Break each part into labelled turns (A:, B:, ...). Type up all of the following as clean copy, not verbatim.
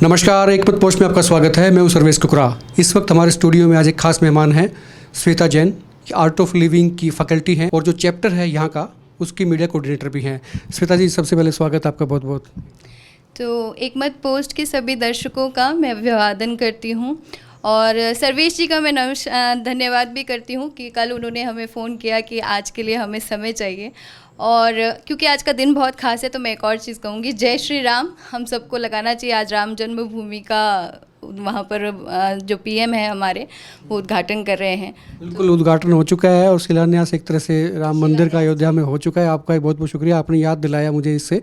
A: नमस्कार, एक मत पोस्ट में आपका स्वागत है। मैं हूं सर्वेश कुकरा। इस वक्त हमारे स्टूडियो में आज एक खास मेहमान हैं, Shweta Jain. Art of living की फैकल्टी हैं और जो चैप्टर है यहाँ का उसकी मीडिया कोऑर्डिनेटर भी हैं। श्वेता जी, सबसे पहले स्वागत आपका बहुत बहुत।
B: तो एक मत पोस्ट के सभी दर्शकों का मैं अभिवादन करती हूँ और सर्वेश जी का मैं धन्यवाद भी करती हूँ कि कल उन्होंने हमें फ़ोन किया कि आज के लिए हमें समय चाहिए। और क्योंकि आज का दिन बहुत खास है तो मैं एक और चीज़ कहूँगी, जय श्री राम हम सबको लगाना चाहिए। आज राम जन्मभूमि का वहाँ पर जो पीएम है हमारे वो उद्घाटन कर रहे हैं।
A: बिल्कुल, उद्घाटन हो चुका है और शिलान्यास एक तरह से राम मंदिर का अयोध्या में हो चुका है। आपका बहुत बहुत शुक्रिया, आपने याद दिलाया मुझे इससे।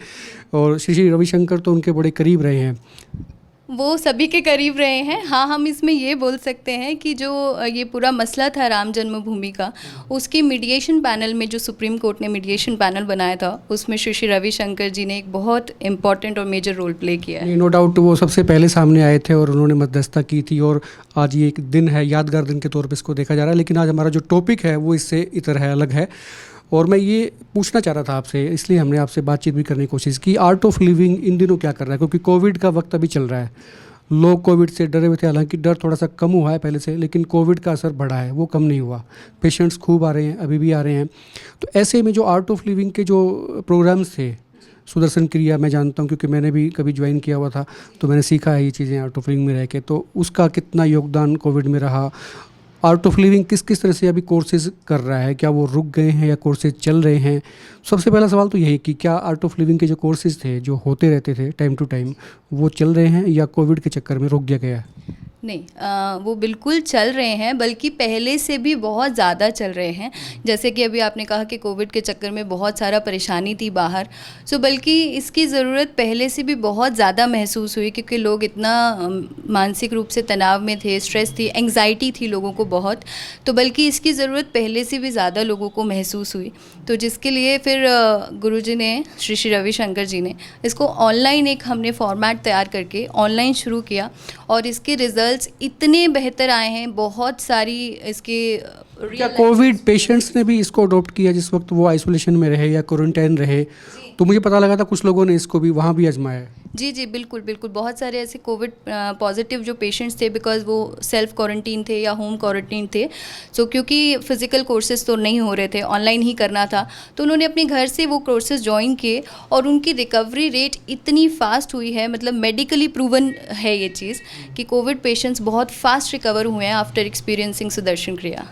A: और श्री श्री रविशंकर तो उनके बड़े करीब रहे हैं,
B: वो सभी के करीब रहे हैं। हाँ, हम इसमें ये बोल सकते हैं कि जो ये पूरा मसला था राम जन्मभूमि का, उसकी मीडिएशन पैनल में जो सुप्रीम कोर्ट ने मीडिएशन पैनल बनाया था उसमें श्री श्री रविशंकर जी ने एक बहुत इम्पॉर्टेंट और मेजर रोल प्ले किया है।
A: नो डाउट वो सबसे पहले सामने आए थे और उन्होंने मध्यस्थता की थी। और आज ये एक दिन है, यादगार दिन के तौर पर इसको देखा जा रहा है। लेकिन आज हमारा जो टॉपिक है वो इससे इतर है, अलग है। और मैं ये पूछना चाह रहा था आपसे, इसलिए हमने आपसे बातचीत भी करने की कोशिश की। आर्ट ऑफ लिविंग इन दिनों क्या कर रहा है, क्योंकि कोविड का वक्त अभी चल रहा है। लोग कोविड से डरे हुए थे, हालांकि डर थोड़ा सा कम हुआ है पहले से, लेकिन कोविड का असर बढ़ा है, वो कम नहीं हुआ। पेशेंट्स खूब आ रहे हैं, अभी भी आ रहे हैं। तो ऐसे में जो आर्ट ऑफ लिविंग के जो प्रोग्राम्स थे, सुदर्शन क्रिया मैं जानता हूँ क्योंकि मैंने भी कभी ज्वाइन किया हुआ था, तो मैंने सीखा है ये चीज़ें आर्ट ऑफ लिविंग में रह के। तो उसका कितना योगदान कोविड में रहा? आर्ट ऑफ लिविंग किस किस तरह से अभी कोर्सेज कर रहा है? क्या वो रुक गए हैं या कोर्सेज चल रहे हैं? सबसे पहला सवाल तो यही कि क्या आर्ट ऑफ लिविंग के जो कोर्सेज थे, जो होते रहते थे टाइम टू टाइम, वो चल रहे हैं या कोविड के चक्कर में रुक गया है?
B: नहीं, वो बिल्कुल चल रहे हैं, बल्कि पहले से भी बहुत ज़्यादा चल रहे हैं। जैसे कि अभी आपने कहा कि कोविड के चक्कर में बहुत सारा परेशानी थी बाहर, सो बल्कि इसकी ज़रूरत पहले से भी बहुत ज़्यादा महसूस हुई, क्योंकि लोग इतना मानसिक रूप से तनाव में थे, स्ट्रेस थी, एंग्जाइटी थी लोगों को बहुत। तो बल्कि इसकी ज़रूरत पहले से भी ज़्यादा लोगों को महसूस हुई। तो जिसके लिए फिर गुरुजी ने, श्री श्री रविशंकर जी ने इसको ऑनलाइन एक हमने फॉर्मेट तैयार करके ऑनलाइन शुरू किया और इसके रिजल्ट इतने बेहतर आए हैं। बहुत सारी इसके
A: क्या कोविड पेशेंट्स ने भी इसको अडॉप्ट किया जिस वक्त वो आइसोलेशन में रहे या क्वारंटाइन रहे? तो मुझे पता लगा था कुछ लोगों ने इसको भी वहाँ भी आजमाया है।
B: जी जी, बिल्कुल बिल्कुल। बहुत सारे ऐसे कोविड पॉजिटिव जो पेशेंट्स थे, बिकॉज वो सेल्फ क्वारंटीन थे या होम क्वारंटीन थे, सो क्योंकि फिज़िकल कोर्सेज तो नहीं हो रहे थे, ऑनलाइन ही करना था, तो उन्होंने अपने घर से वो कोर्सेज ज्वाइन किए और उनकी रिकवरी रेट इतनी फास्ट हुई है, मतलब मेडिकली प्रूवन है ये चीज़ कि कोविड पेशेंट्स बहुत फास्ट रिकवर हुए हैं आफ्टर एक्सपीरियंसिंग सुदर्शन क्रिया।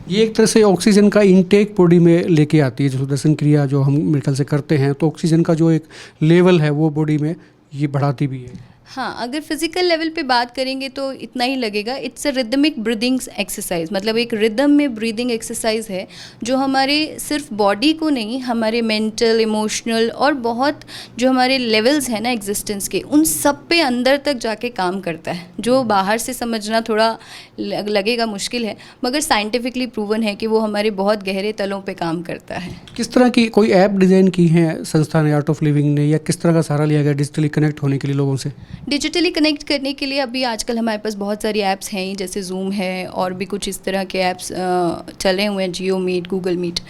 A: ये एक तरह से ऑक्सीजन का इनटेक बॉडी में लेके आती है। जो सुदर्शन क्रिया जो हम मेरे ख्याल से करते हैं, तो ऑक्सीजन का जो एक लेवल है वो बॉडी में ये बढ़ाती भी है।
B: हाँ, अगर फिजिकल लेवल पे बात करेंगे तो इतना ही लगेगा। It's a rhythmic breathing exercise, मतलब एक रिदम में ब्रीदिंग एक्सरसाइज है जो हमारे सिर्फ बॉडी को नहीं, हमारे मेंटल, इमोशनल और बहुत जो हमारे लेवल्स हैं ना एग्जिस्टेंस के, उन सब पे अंदर तक जाके काम करता है। जो बाहर से समझना थोड़ा लगेगा मुश्किल है, मगर साइंटिफिकली प्रूवन है कि वो हमारे बहुत गहरे तलों पे काम करता है।
A: किस तरह की कोई ऐप डिज़ाइन की है संस्था ने, आर्ट ऑफ लिविंग ने, या किस तरह का सहारा लिया गया डिजिटली कनेक्ट होने के लिए लोगों से?
B: डिजिटली कनेक्ट करने के लिए अभी आजकल हमारे पास बहुत सारी ऐप्स हैं ही, जैसे जूम है और भी कुछ इस तरह के ऐप्स चले हुए हैं, जियो मीट, गूगल मीट।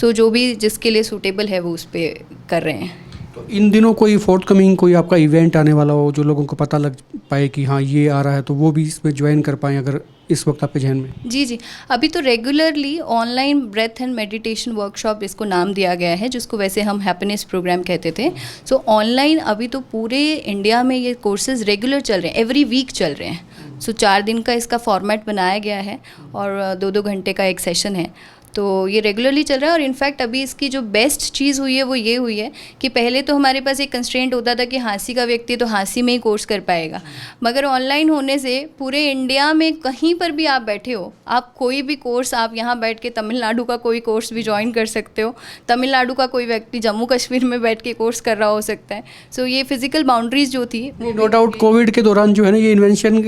B: तो जो भी जिसके लिए सूटेबल है वो उस पर कर रहे हैं।
A: तो इन दिनों कोई फोर्टकमिंग कोई आपका इवेंट आने वाला हो जो लोगों को पता लग पाए कि हाँ ये आ रहा है, तो वो भी इसमें ज्वाइन कर पाएँ अगर इस वक्त आपके जहन में?
B: जी जी, अभी तो regularly online breath and meditation workshop इसको नाम दिया गया है, जिसको वैसे हम हैप्पीनेस प्रोग्राम कहते थे। सो ऑनलाइन अभी तो पूरे इंडिया में ये कोर्सेज रेगुलर चल रहे हैं, एवरी वीक चल रहे हैं। सो 4 दिन का इसका फॉर्मेट बनाया गया है और 2-2 घंटे का एक सेशन है। तो ये रेगुलरली चल रहा है। और इनफैक्ट अभी इसकी जो बेस्ट चीज़ हुई है वो ये हुई है कि पहले तो हमारे पास एक कंस्ट्रेंट होता था कि हाँसी का व्यक्ति तो हाँसी में ही कोर्स कर पाएगा, मगर ऑनलाइन होने से पूरे इंडिया में कहीं पर भी आप बैठे हो, आप कोई भी कोर्स, आप यहाँ बैठ के तमिलनाडु का कोई कोर्स भी ज्वाइन कर सकते हो, तमिलनाडु का कोई व्यक्ति जम्मू कश्मीर में बैठ के कोर्स कर रहा हो सकता है। सो ये फिजिकल बाउंड्रीज जो थी वो
A: नो डाउट कोविड के दौरान जो है ना, ये इन्वेंशन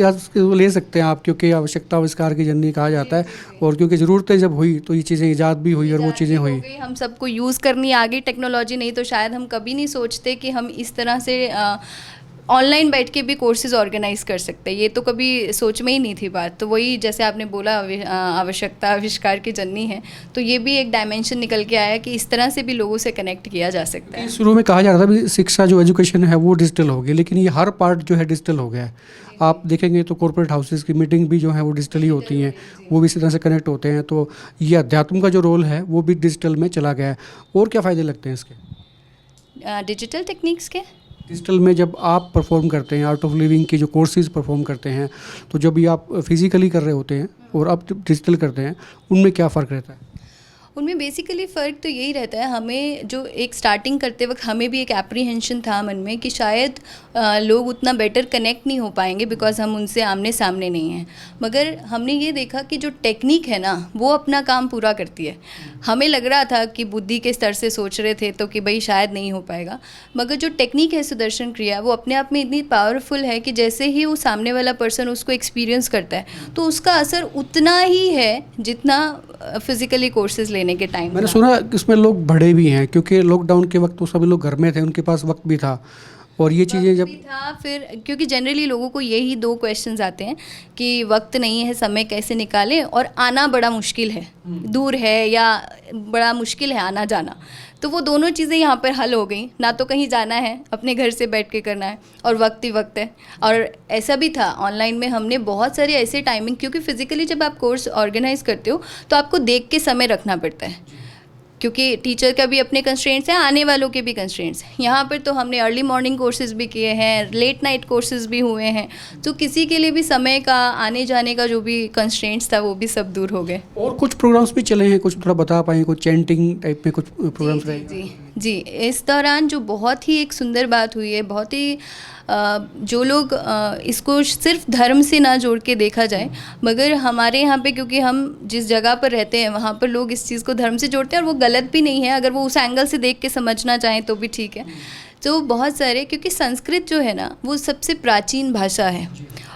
A: ले सकते हैं आप, क्योंकि आवश्यकता आविष्कार की जननी कहा जाता है, और क्योंकि ज़रूरतें जब हुई तो ये चीज़ें ईजाद भी हुई और वो चीज़ें हुई।
B: हम सबको यूज़ करनी आ गई टेक्नोलॉजी, नहीं तो शायद हम कभी नहीं सोचते कि हम इस तरह से ऑनलाइन बैठ के भी कोर्सेज ऑर्गेनाइज कर सकते हैं। ये तो कभी सोच में ही नहीं थी बात। तो वही जैसे आपने बोला आवश्यकता आविष्कार की जननी है, तो ये भी एक डायमेंशन निकल के आया कि इस तरह से भी लोगों से कनेक्ट किया जा सकता है।
A: शुरू में कहा जा रहा था भी शिक्षा जो एजुकेशन है वो डिजिटल हो गई, लेकिन ये हर पार्ट जो है डिजिटल हो गया है। आप देखेंगे तो कॉर्पोरेट हाउसेस की मीटिंग भी जो है वो डिजिटल ही होती हैं, वो भी इसी तरह से कनेक्ट होते हैं। तो ये अध्यात्म का जो रोल है वो भी डिजिटल में चला गया है। और क्या फ़ायदे लगते हैं इसके
B: डिजिटल टेक्निक्स के?
A: डिजिटल में जब आप परफॉर्म करते हैं, आर्ट ऑफ लिविंग के जो कोर्सेज परफॉर्म करते हैं, तो जब भी आप फिजिकली कर रहे होते हैं और अब जब डिजिटल करते हैं, उनमें क्या फ़र्क रहता है?
B: उनमें बेसिकली फ़र्क तो यही रहता है, हमें जो एक स्टार्टिंग करते वक्त हमें भी एक एप्रीहेंशन था मन में कि शायद लोग उतना बेटर कनेक्ट नहीं हो पाएंगे बिकॉज हम उनसे आमने सामने नहीं हैं। मगर हमने ये देखा कि जो टेक्निक है ना वो अपना काम पूरा करती है। हमें लग रहा था कि बुद्धि के स्तर से सोच रहे थे तो कि भाई शायद नहीं हो पाएगा, मगर जो टेक्निक है सुदर्शन क्रिया वो अपने आप में इतनी पावरफुल है कि जैसे ही वो सामने वाला पर्सन उसको एक्सपीरियंस करता है तो उसका असर उतना ही है जितना फिजिकली कोर्सेज लेने के टाइम।
A: मैंने सुना इसमें लोग बड़े भी हैं, क्योंकि लॉकडाउन के वक्त तो सभी लोग घर में थे, उनके पास वक्त भी था और ये चीज़ें जब
B: था फिर, क्योंकि जनरली लोगों को यही दो क्वेश्चंस आते हैं कि वक्त नहीं है, समय कैसे निकालें, और आना बड़ा मुश्किल है, दूर है या बड़ा मुश्किल है आना जाना। तो वो दोनों चीज़ें यहाँ पर हल हो गई, ना तो कहीं जाना है, अपने घर से बैठ के करना है, और वक्त ही वक्त है। और ऐसा भी था ऑनलाइन में हमने बहुत सारे ऐसे टाइमिंग, क्योंकि फिजिकली जब आप कोर्स ऑर्गेनाइज करते हो तो आपको देख के समय रखना पड़ता है, क्योंकि टीचर का भी अपने कंस्ट्रेंट्स हैं, आने वालों के भी कंस्ट्रेंट्स हैं। यहाँ पर तो हमने अर्ली मॉर्निंग कोर्सेज भी किए हैं, लेट नाइट कोर्सेज भी हुए हैं, तो किसी के लिए भी समय का, आने जाने का जो भी कंस्ट्रेंट्स था वो भी सब दूर हो गए।
A: और कुछ प्रोग्राम्स भी चले हैं, कुछ थोड़ा बता पाएंगे? कुछ चैंटिंग टाइप में कुछ प्रोग्राम्स रहे?
B: जी, इस दौरान जो बहुत ही एक सुंदर बात हुई है, बहुत ही जो लोग इसको सिर्फ धर्म से ना जोड़ के देखा जाए, मगर हमारे यहाँ पे क्योंकि हम जिस जगह पर रहते हैं वहाँ पर लोग इस चीज़ को धर्म से जोड़ते हैं, और वो गलत भी नहीं है, अगर वो उस एंगल से देख के समझना चाहें तो भी ठीक है। तो बहुत सारे, क्योंकि संस्कृत जो है ना वो सबसे प्राचीन भाषा है,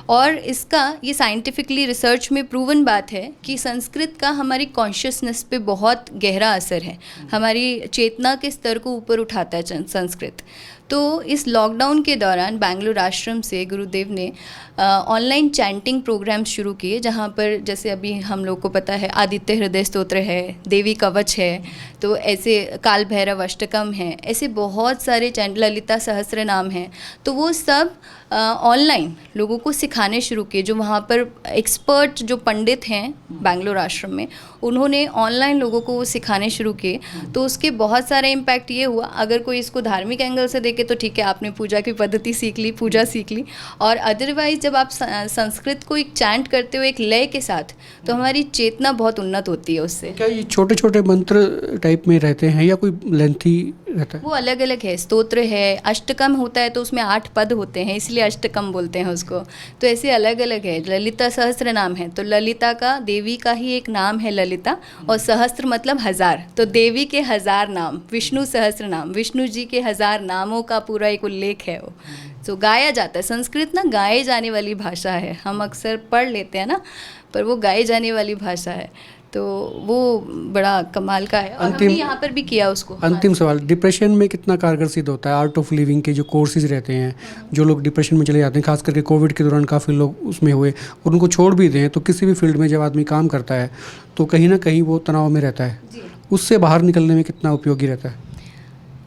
B: और इसका ये साइंटिफिकली रिसर्च में प्रूवन बात है कि संस्कृत का हमारी कॉन्शियसनेस पे बहुत गहरा असर है, हमारी चेतना के स्तर को ऊपर उठाता है संस्कृत। तो इस लॉकडाउन के दौरान बैंगलोर आश्रम से गुरुदेव ने ऑनलाइन चैंटिंग प्रोग्राम शुरू किए, जहाँ पर जैसे अभी हम लोग को पता है आदित्य हृदय स्तोत्र है, देवी कवच है, तो ऐसे काल भैरव अष्टकम है, ऐसे बहुत सारे चैंट, ललिता सहस्त्र नाम हैं। तो वो सब ऑनलाइन लोगों को सिखाने शुरू किए। जो वहाँ पर एक्सपर्ट जो पंडित हैं बैंगलोर आश्रम में, उन्होंने ऑनलाइन लोगों को वो सिखाने शुरू किए। तो उसके बहुत सारे इम्पैक्ट ये हुआ, अगर कोई इसको धार्मिक एंगल से देखे तो ठीक है, आपने पूजा की पद्धति सीख ली, पूजा सीख ली, और अदरवाइज जब आप संस्कृत को एक चैंट करते हो एक लय के साथ, तो हमारी चेतना बहुत उन्नत होती है उससे।
A: क्या ये छोटे छोटे मंत्र टाइप में रहते हैं या कोई लेंथी रहता है?
B: वो अलग अलग है, स्तोत्र है, अष्टकम होता है तो उसमें 8 पद होते हैं, इसलिए अष्टकम बोलते हैं उसको। तो ऐसे अलग अलग है। ललिता सहस्त्र नाम है, तो ललिता का, देवी का ही एक नाम है ललिता, और सहस्त्र मतलब 1000, तो देवी के 1000 नाम, विष्णु सहस्त्र नाम, विष्णु जी के 1000 नामों का पूरा एक उल्लेख है वो। तो गाया जाता है। संस्कृत ना गाए जाने वाली भाषा है, हम अक्सर पढ़ लेते हैं ना, पर वो गाए जाने वाली भाषा है, तो वो बड़ा कमाल का है, और हमने यहाँ पर भी किया उसको।
A: अंतिम सवाल, डिप्रेशन में कितना कारगर सिद्ध होता है आर्ट ऑफ लिविंग के जो कोर्सेज रहते हैं? जो लोग डिप्रेशन में चले जाते हैं, खास करके कोविड के दौरान काफ़ी लोग उसमें हुए और उनको छोड़ भी दें, तो किसी भी फील्ड में जब आदमी काम करता है तो कहीं ना कहीं वो तनाव में रहता है, उससे बाहर निकलने में कितना उपयोगी रहता है?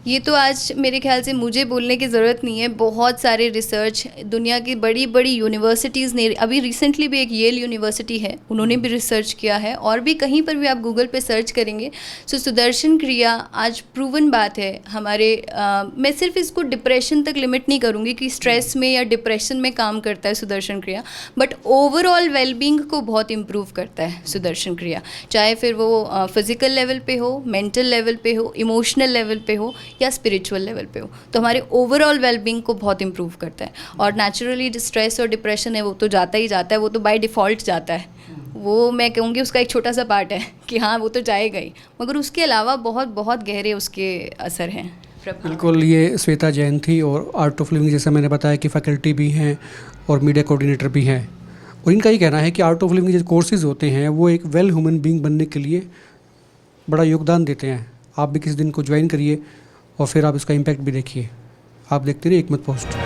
B: ये तो आज मेरे ख्याल से मुझे बोलने की ज़रूरत नहीं है, बहुत सारे रिसर्च दुनिया की बड़ी बड़ी यूनिवर्सिटीज़ ने, अभी रिसेंटली भी एक येल यूनिवर्सिटी है, उन्होंने भी रिसर्च किया है, और भी कहीं पर भी आप गूगल पे सर्च करेंगे। सो सुदर्शन क्रिया आज प्रूवन बात है हमारे, मैं सिर्फ इसको डिप्रेशन तक लिमिट नहीं करूँगी कि स्ट्रेस में या डिप्रेशन में काम करता है सुदर्शन क्रिया, बट ओवरऑल वेलबींग को बहुत इम्प्रूव करता है सुदर्शन क्रिया, चाहे फिर वो फिज़िकल लेवल पे हो, मेंटल लेवल पे हो, इमोशनल लेवल पे हो, या स्पिरिचुअल लेवल पे हो। तो हमारे ओवरऑल वेलबींग को बहुत इंप्रूव करता है। और नेचुरली स्ट्रेस और डिप्रेशन है वो तो जाता ही जाता है, वो तो बाय डिफ़ॉल्ट जाता है, वो मैं कहूँगी उसका एक छोटा सा पार्ट है कि हाँ वो तो जाएगा ही, मगर उसके अलावा बहुत बहुत गहरे उसके असर हैं।
A: बिल्कुल, ये श्वेता जैन थी, और आर्ट ऑफ लिविंग जैसा मैंने बताया कि फैकल्टी भी हैं और मीडिया कोऑर्डिनेटर भी हैं, और इनका ये कहना है कि आर्ट ऑफ लिविंग के जो कोर्सेज होते हैं वो एक वेल ह्यूमन बीइंग बनने के लिए बड़ा योगदान देते हैं। आप भी किसी दिन को ज्वाइन करिए और फिर आप इसका इम्पैक्ट भी देखिए। आप देखते रहिए एकमत पोस्ट।